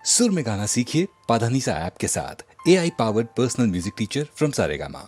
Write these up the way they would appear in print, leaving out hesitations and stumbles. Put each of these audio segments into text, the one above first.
सुर में गाना सीखिए पाधानीसा ऐप के साथ। AI powered personal music teacher from Saregama.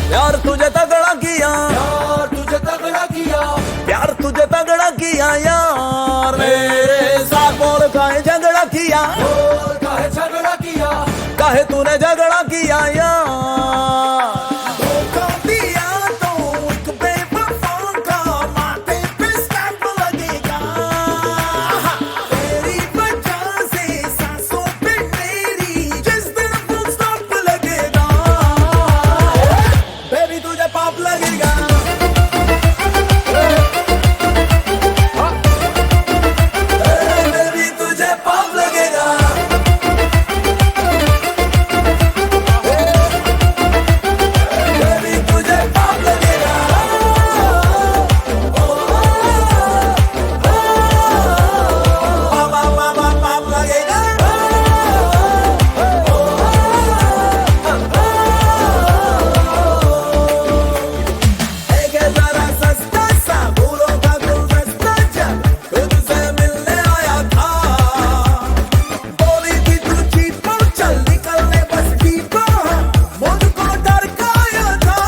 प्यार तुझे तगड़ा किया, यार तुझे तगड़ा किया, प्यार तुझे तगड़ा किया यार। मेरे साथ बोल काहे झगड़ा किया, बोल काहे झगड़ा किया, काहे तूने झगड़ा किया यार। धोखा दिया तो एक बेवफा का माथे पे स्टैंप लगेगा। तेरी वजह से सांसों पे मेरी जिस दिन फुल स्टॉप लगेगा। बेबी तुझे पाप लगेगा, बेबी तुझे पाप लगेगा। बेबी तुझे पाप लगेगा। पाप लगेगा। एक जरा सस्ता सा फूलों का गुलदस्ता जब तुझसे मिलने आया था। बोली थी तू चीपो चल निकलने बस चीपो, मुझको डरकाया था।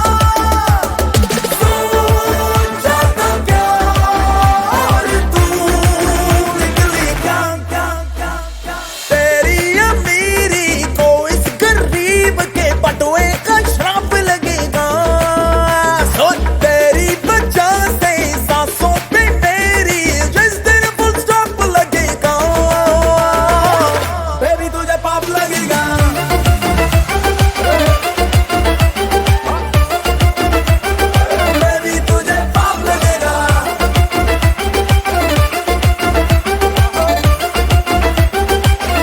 सोचा था क्या और तू निकली क्या क्या क्या क्या। तेरी अमीरी को इस गरीब के बटुए का श्राप लगेगा। सुन, तेरी वजह से सांसों पे मेरी जिस दिन फुल स्टॉप लगेगा। बेबी तुझे पाप लगेगा। बेबी तुझे पाप लगेगा।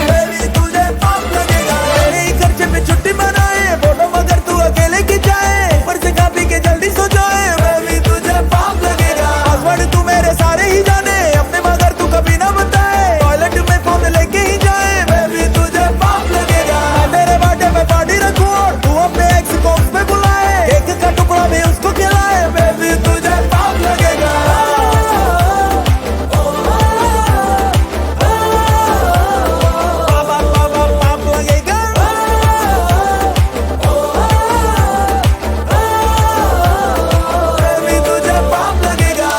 बेबी तुझे पाप लगेगा। तेरे ही खर्चे पे छुट्टी मनाए, फोटो मगर तू अकेले की जाए, ऊपर से खा पी के जल्दी सो जाए। बेबी तुझे पाप लगेगा। पासवर्ड तू मेरे सारे ही जाने, अपने मगर तू कभी ना बताए, टॉयलेट में फोन लेके ही जाए। बेबी तुझे पाप लगेगा। मैं तेरे बर्थडे पे पार्टी रखूं और तू अपने एक्स को उस पे बुलाए, केक का टुकड़ा भी उसको खिलाए। बेबी तुझे पाप लगेगा। पाप लगेगा। बेबी तुझे पाप लगेगा।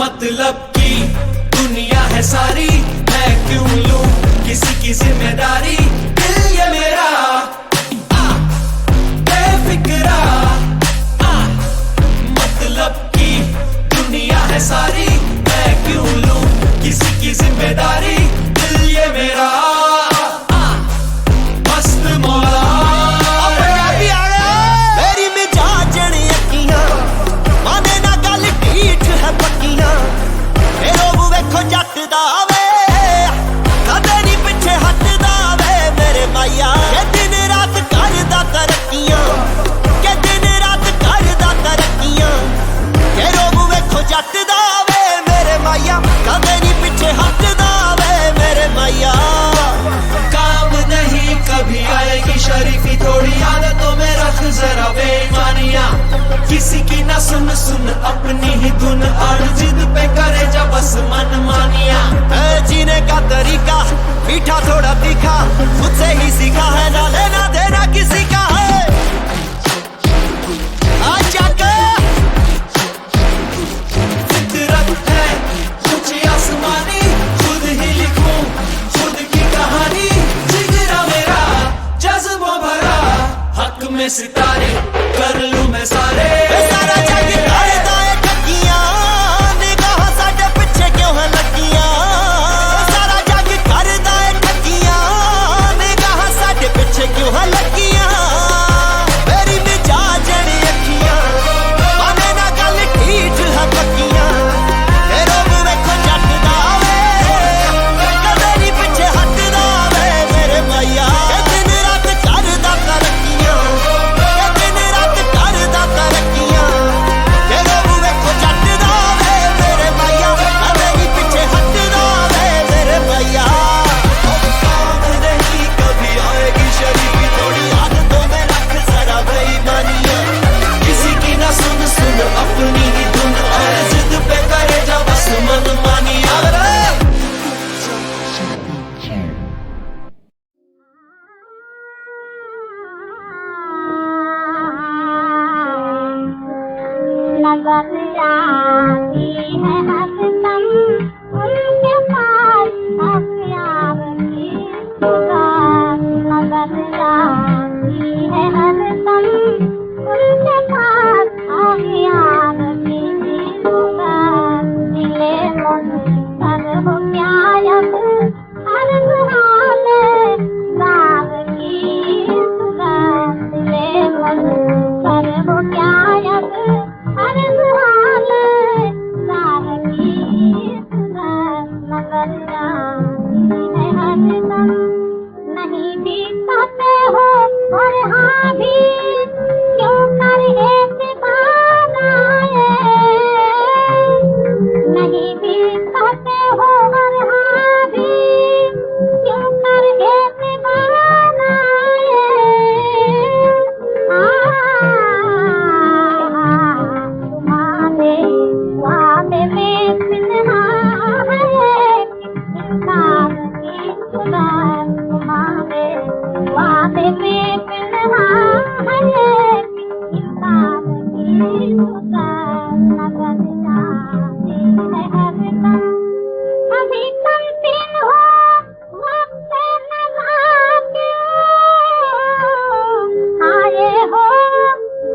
मतलब की दुनिया है सारी, मैं क्यों लूं किसी की जिम्मेदारी। दिल ये मेरा बेफिक्रा, मतलब की दुनिया है सारी, मैं क्यों लूं किसी की जिम्मेदारी। दिल ये मेरा मस्त मौला। मेरी मिजाजण अखियां माने ना गल ढीठ है पक्कियां, ए लोग वेखो जट दा वे कदे नहीं पिछे हटदा वे। मेरे माया के दिन रात करदा तरक्कियां, के दिन रात करदा तरक्कियां, के लोग वेखो जट दा वे। मेरे माया कदे नहीं पिछे हटदा वे। मेरे माया काम नहीं कभी आएगी शरीफी, थोड़ी आदतों में रख जरा बेईमानियां। किसी की ना सुन सुन अपनी ही धुन, और जिद पे करे जा बस मन मानिया। जीने का तरीका मीठा थोड़ा तीखा, खुद से ही सीखा है, ना लेना देना किसी का है। आजा के फितरत है कुछ आसमानी, खुद ही लिखूं खुद की कहानी। जिगरा मेरा जज्बों भरा, हक में सितारे कर लूं मैं सारे। सारा जग करदा है ठगियां, निगाह साडे पिछे क्यों है लगियां। सारा जग करदा है ठगियां, निगाह साडे पिछे क्यों है लगियां। मेरी नजर आती है हरदम उनके पास अख्तियार की सुगंध नजर आती है हरदम उनके पास अख्तियार की सुगंध दिले मन कर हो क्या यद हर हाले दाग की सुगंध दिले मन कर हो क्या यद हर हाले दाग की सुगंध नजर आती है हरदम नहीं भी कहते हो और हाँ भी क्यों कर एतबार आए नहीं भी कहते हो और हाँ भी क्यों कर एतबार आए तुम्हारे वादे में सिन्हा है इंसान की सुगंध तुम्हारे वादे में सिन्हा है इंसान की सुगंध नजर आती है हरदम अभी कमसिन हो वक्त नज़ाके आए हो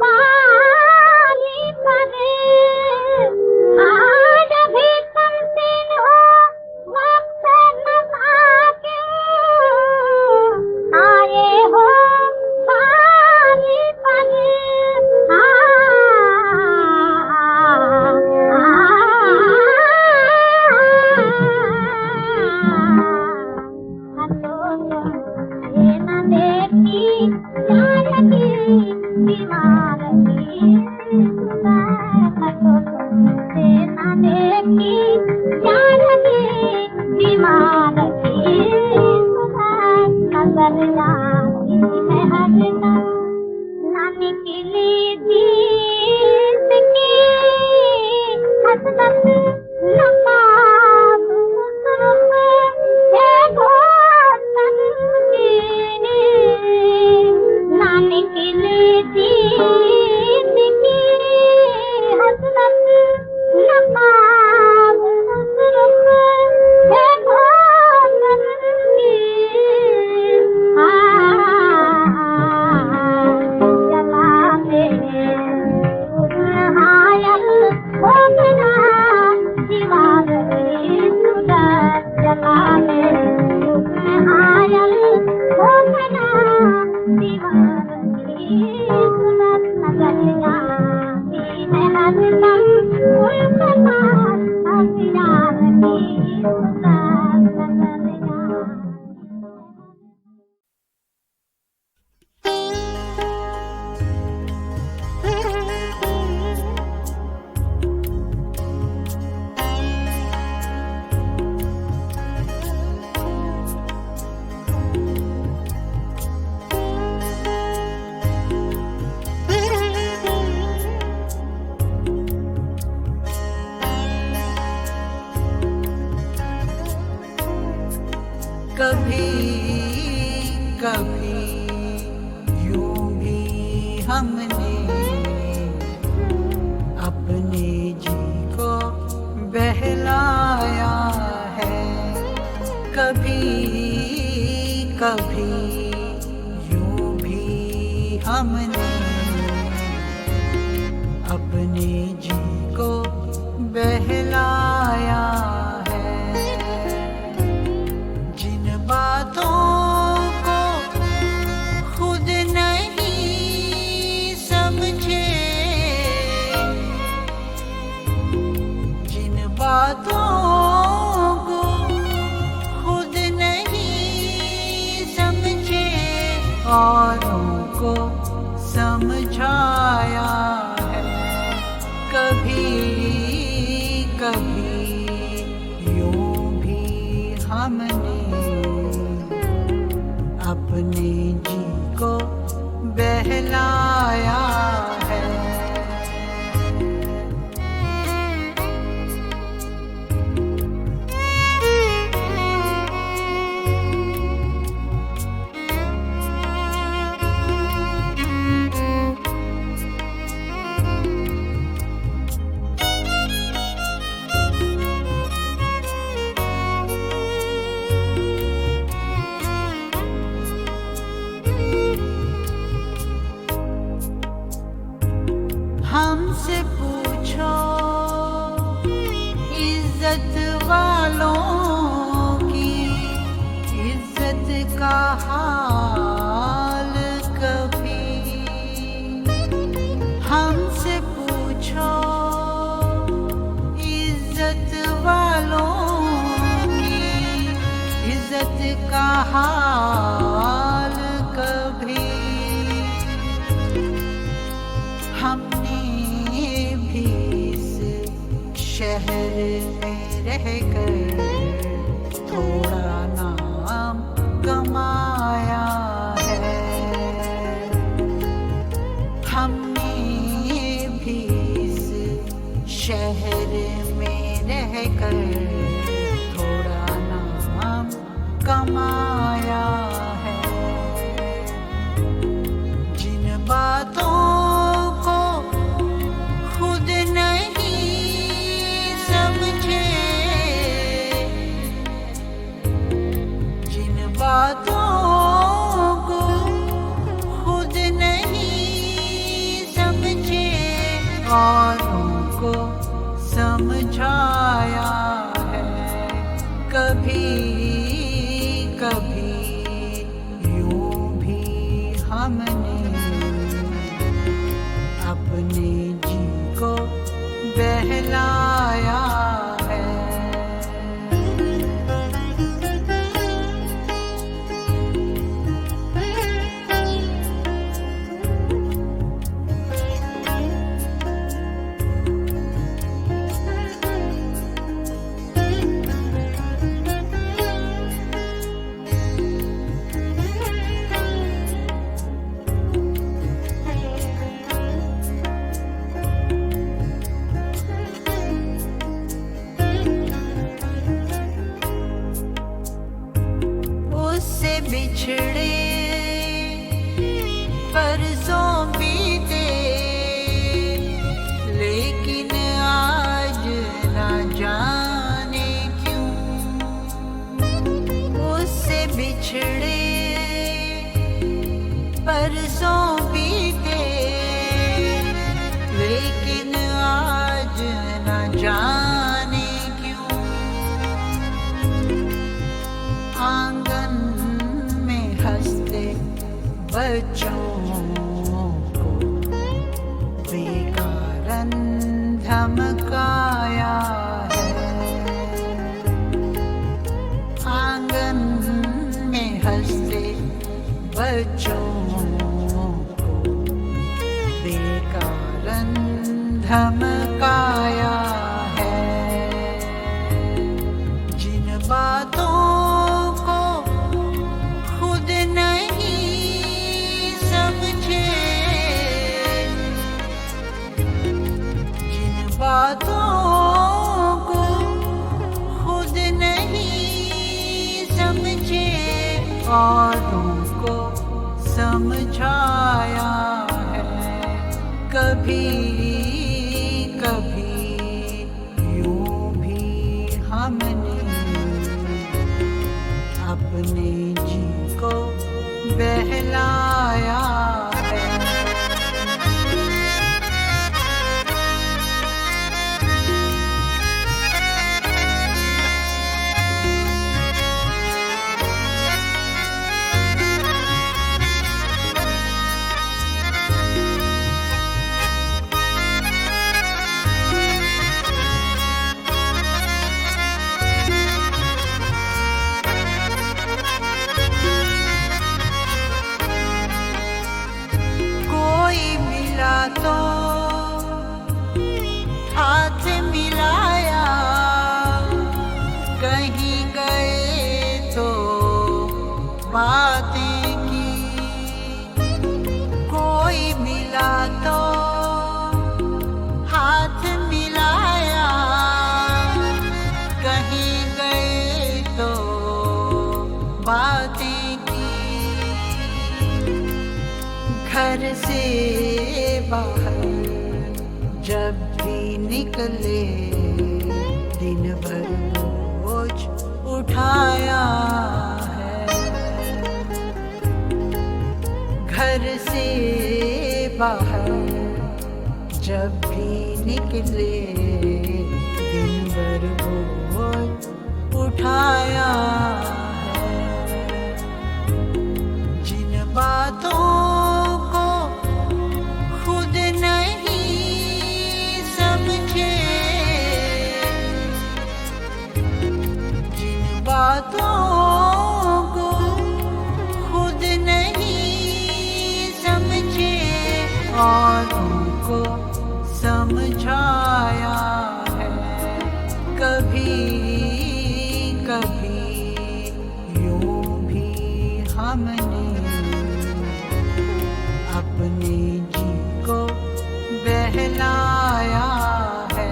बाली पर आज अभी कमसिन हो वक्त नज़ाके आए हो बाली पर ये न देखी जान की बीमार की सुगंध ये न देखी जान की बीमार की सुगंध नजर आती है हरदम न निकली जीत की हसरत नकाब सुर्ख है घोटन की न निकली जीत की हसरत नकाब सुर्ख है घोटन की जलाने हायल हो गया दीवार की सुगंध जलाने हायल हो गया दीवार की सुगंध नजर आती है हरदम उनके पास हथियार की सुगंध नजर आती कभी कभी यूं भी हमने अपने जी को बहलाया है कभी कभी यूं भी हमने अपने जी को बहलाया बातों को खुद नहीं समझे जिन बातों को खुद नहीं समझे औरों को समझाया है कभी कभी यूं भी हमने अपने जी को बहलाया है हमसे पूछो इज्जत वालों की इज्जत का हाल कभी। हमसे पूछो इज्जत वालों की इज्जत का हाल कभी। हमने भी इस शहर में रहकर थोड़ा नाम कमाया है। हमने भी इस शहर में रहकर थोड़ा नाम कमाया है। जिन बातों को खुद नहीं समझे, जिन बातों को खुद नहीं समझे, औरों को समझाया है। कभी कभी यूं भी हमने अपने जी को बहलाया है। उससे बिछड़े परसों बीते, लेकिन आज ना जाने क्यों। उससे बिछड़े परसों बीते, लेकिन आज ना जाने क्यों। आंगन में हंसते बच्चों को बेकारन धमकाया है। आंगन में हंसते बच्चों को बेकारन धमकाया है। जिन बातों को खुद नहीं समझे, जिन बातों को खुद नहीं समझे, औरों को समझाया है। कभी कभी यूं भी हमने अपने जी को बहलाया है। कोई मिला तो हाथ मिलाया, कहीं गए तो बातें की। कोई मिला तो हाथ मिलाया, कहीं गए तो बातें की। घर से बाहर जब भी निकले, दिन भर बोझ उठाया है। घर से बाहर जब भी निकले दिन भर बोझ उठाया है। जिन बातों को खुद नहीं समझे, जिन बातों को खुद नहीं समझे और उनको समझाया है। कभी कभी यूं भी हमने अपने जी को बहलाया है।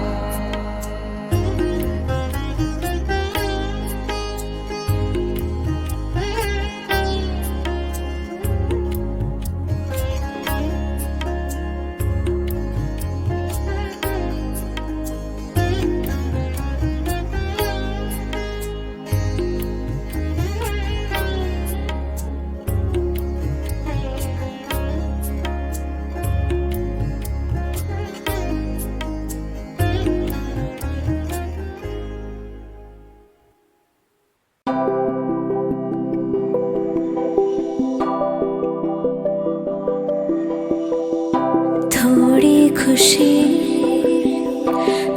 थोड़ी खुशी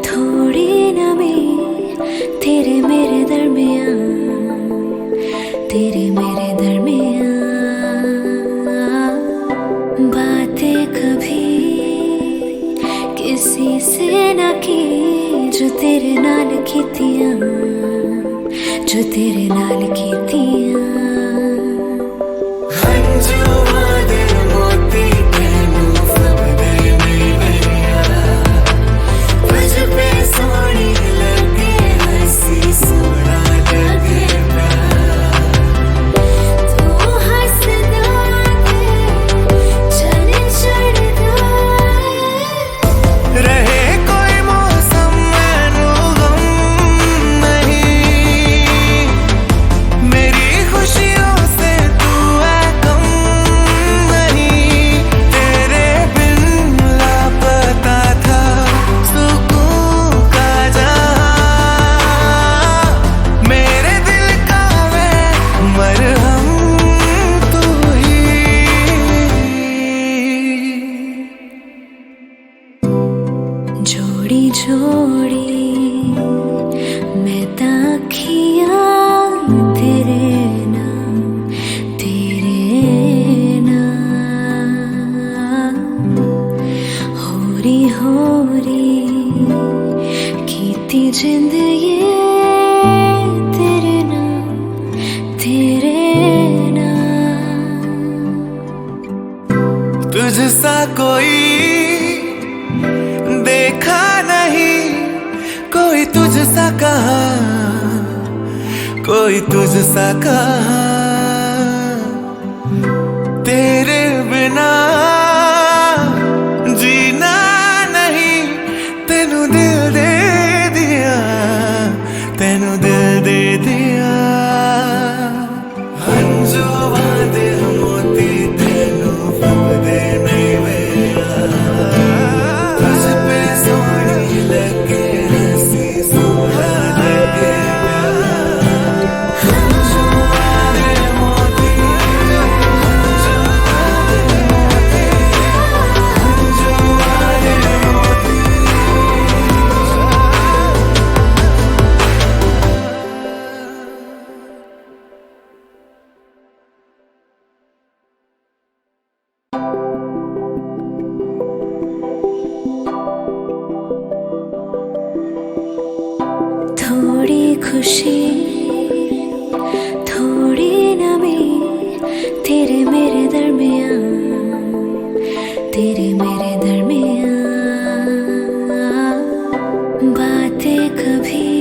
थोड़ी नमी तेरे मेरे दरमियाँ, तेरे मेरे दरमियाँ। बातें कभी किसी से न की जो तेरे नाल कीतियाँ, जो तेरे नाल कीतियाँ। जोड़ी जोड़ी मैं ताखियाँ तेरे नाम, तेरे नाम। होरी कीती जिंद ये तेरे नाम, तेरे नाम। तुझसा कोई देखा नहीं, कोई तुझसा कहा, कोई तुझसा कहा। तेरे बिना जीना नहीं, तेनू दिल दे दिया, तेनू दिल दे दिया। हंजुआ दे मोती तेनू फबदे नहीं वेया। थोड़ी खुशी थोड़ी नमी तेरे मेरे दरमियाँ, तेरे मेरे दरमियाँ। बातें कभी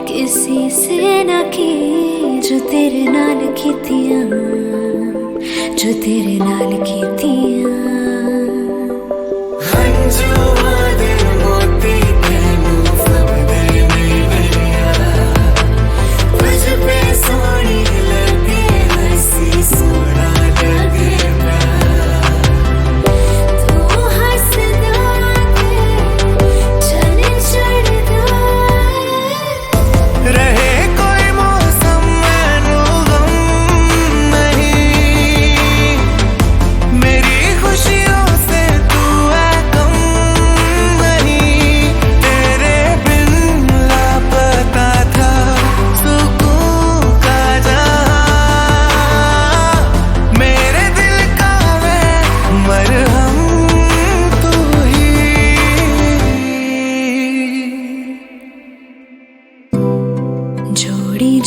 किसी से न की जो तेरे नाल कीतियाँ, जो तेरे नाल कीतियाँ। सोना लगे तू हंसदा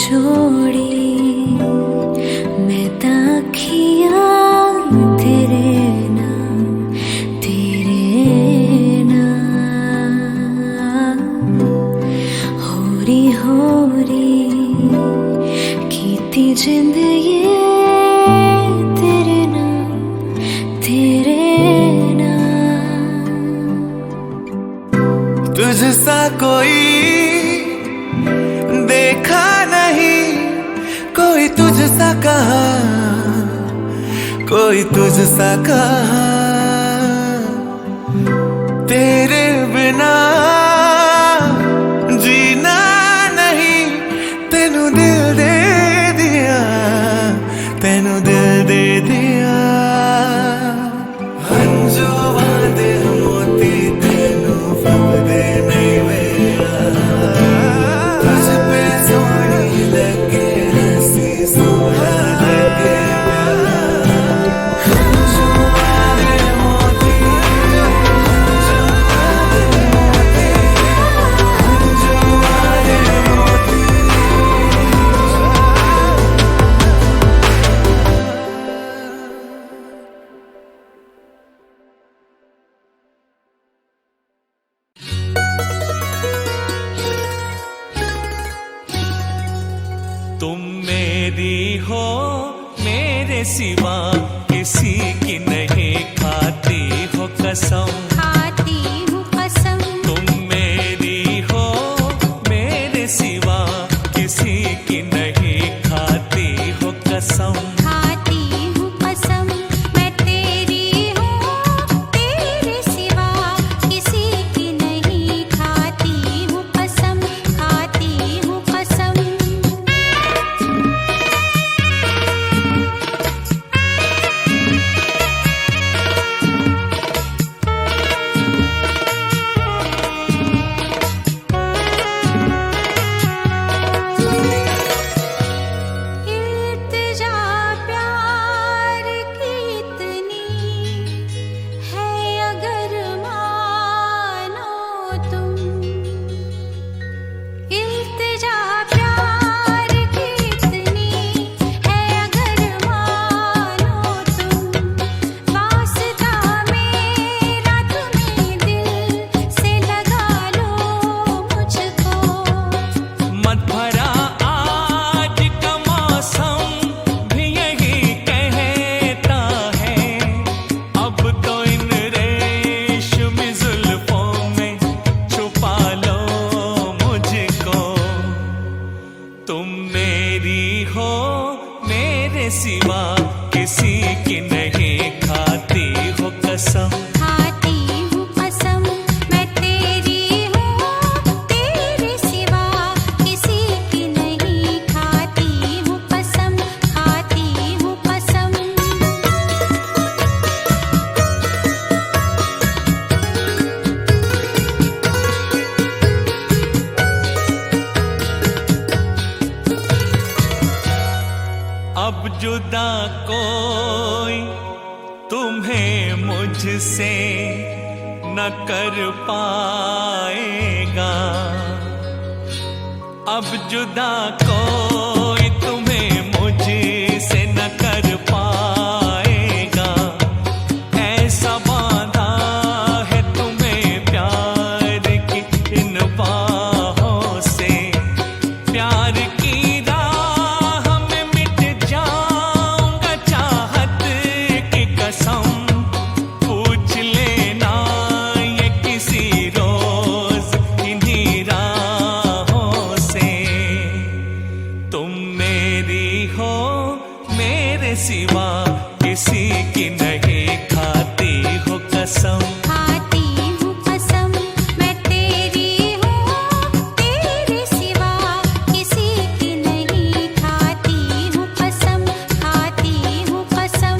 छोड़ी मैं ताखिया तेरे नाम होरी कीती जिंद ये तेरे नाम तुझसा कोई देखा नहीं, कोई तुझसा कहा, कोई तुझसा कहा, तेरे बिना जीना नहीं, तेनू दिल दे दिया, तेनू दिल दे दिया, हंजो वादे मोती तेनू फबदे नहीं वेला, तुझ पे सोनी लगे हंसी सोना लगे हंजो वादे मोती, हंजो वादे मोती, हंजो वादे मोती। तुम मेरी हो मेरे सिवा किसी की नहीं, खाती हो कसम, खाती हूँ कसम, तुम मेरी हो मेरे सिवा किसी की नहीं, खाती हो कसम, खाती हूँ कसम, मैं तेरी हूँ तेरे सिवा किसी की नहीं, खाती हूँ कसम, खाती हूँ कसम। इल्तिजा प्यार की इतनी है अगर मानो तुम, इल्तिजा प्यार की इतनी है अगर मानो तुम, वास्ता मेरा तुम्हें दिल से लगा लो मुझको। मत भरा आज का मौसम भी यही कहता है, अब तो इन रेशमी जुल्फों में छुपा लो मुझको, तुम मेरी हो मेरे सिवा किसी की नहीं, खाती हो कसम, खाती हूँ कसम, मैं तेरी हूँ तेरे सिवा किसी की नहीं, खाती हूँ कसम, खाती हूँ कसम। अब जुदा कोई तुम्हें मुझसे न कर पाएगा, अब जुदा कोई तुम्हें मुझसे न कर पाएगा, ऐसा बांधा है तुम्हें प्यार की इन बाहों से, प्यार की राह में मिट जाऊंगा चाहत की कसम, पूछ लेना ये किसी रोज इन्हीं राहों से, तुम मेरी हो मेरे सिवा किसी की नहीं, खाती हो कसम, खाती हूँ कसम, मैं तेरी हूँ तेरे सिवा किसी की नहीं, खाती हूँ कसम, खाती हूँ कसम।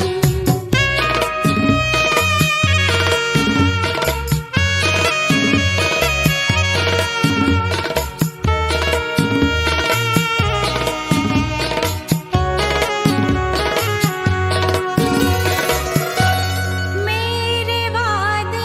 मेरे वादे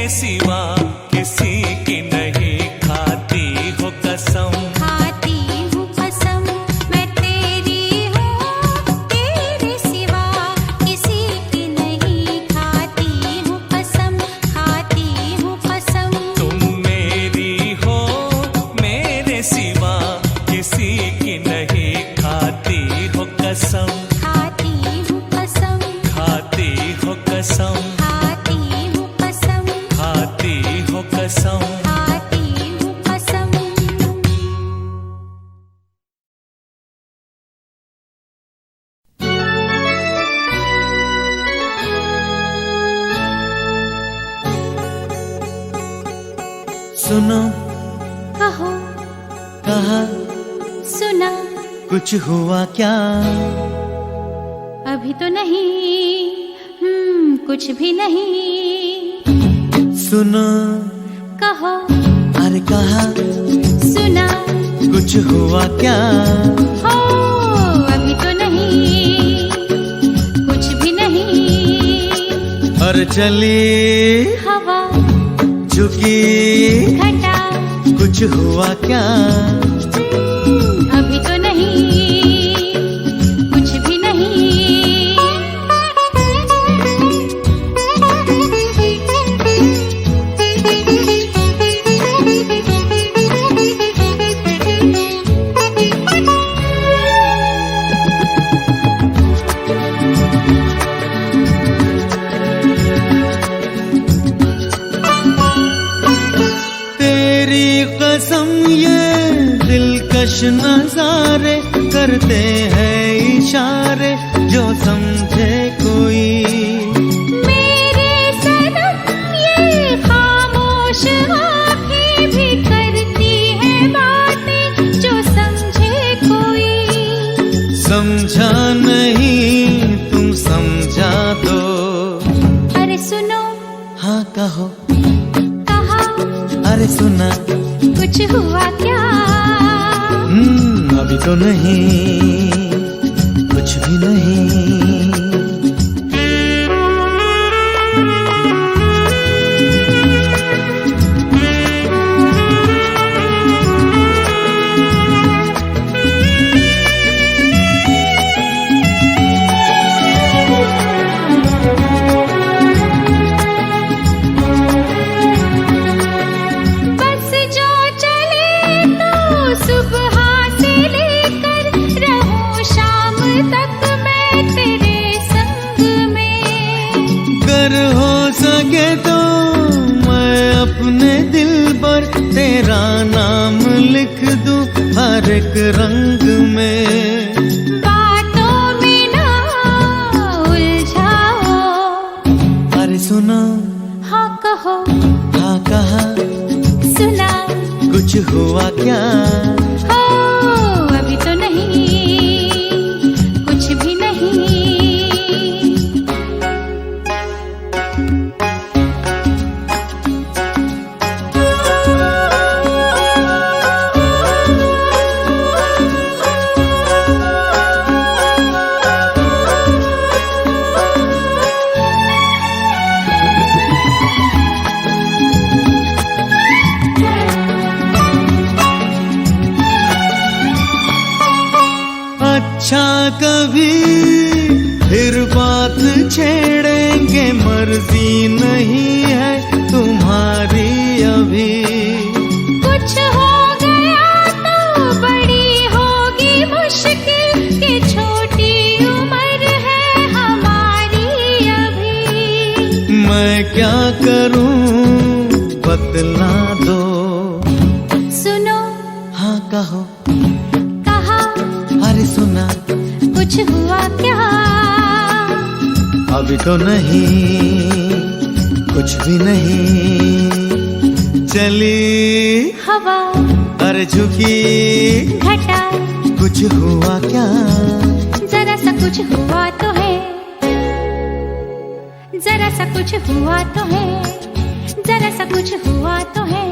तेरे सिवा किसी की नहीं खाती हो कसम खाती हूँ कसम मैं तेरी हूँ तेरे सिवा किसी की नहीं खाती हूँ कसम खाती हूँ कसम तुम मेरी हो मेरे सिवा किसी की नहीं खाती हो कसम खाती हूँ कसम खाती हो कसम खाती हूँ कसम खाती हो कसम खाती हूँ कसम सुनो कहो कहा सुना कुछ हुआ क्या अभी तो नहीं कुछ भी नहीं सुनो कहो अरे कहा सुना कुछ हुआ क्या हो अभी तो नहीं कुछ भी नहीं और चली हवा झुकी घटा कुछ हुआ क्या अभी तो नहीं कुछ भी तेरी कसम ये दिलकश नजारे करते हैं इशारे जो समझे कोई मेरे सनम ये खामोश आँखें भी करती हैं बातें जो समझे कोई समझा नहीं तुम समझा दो अरे सुनो हाँ कहो कहा अरे सुना कुछ हुआ क्या अभी तो नहीं कुछ भी नहीं बस जो चले तो सुबह से लेकर रहूं शाम तक मैं तेरे संग में अगर हो सके तो मैं अपने दिल पर तेरा नाम लिख दूं हर एक रंग में बातों में ना उलझाओ अरे सुनो हाँ कहो हाँ कहा सुना कुछ हुआ क्या हो अभी तो नहीं कुछ भी नहीं अच्छा कभी फिर बात छेड़ेंगे मर्जी नहीं है तुम्हारी अभी कुछ हो गया तो बड़ी होगी मुश्किल कि छोटी उम्र है हमारी अभी मैं क्या करूं बतला दो सुनो हाँ कहो कहा अरे सुना कुछ हुआ क्या अभी तो नहीं कुछ भी नहीं चली हवा अरे झुकी घटा कुछ हुआ क्या जरा सा कुछ हुआ तो है जरा सा कुछ हुआ तो है जरा सा कुछ हुआ तो है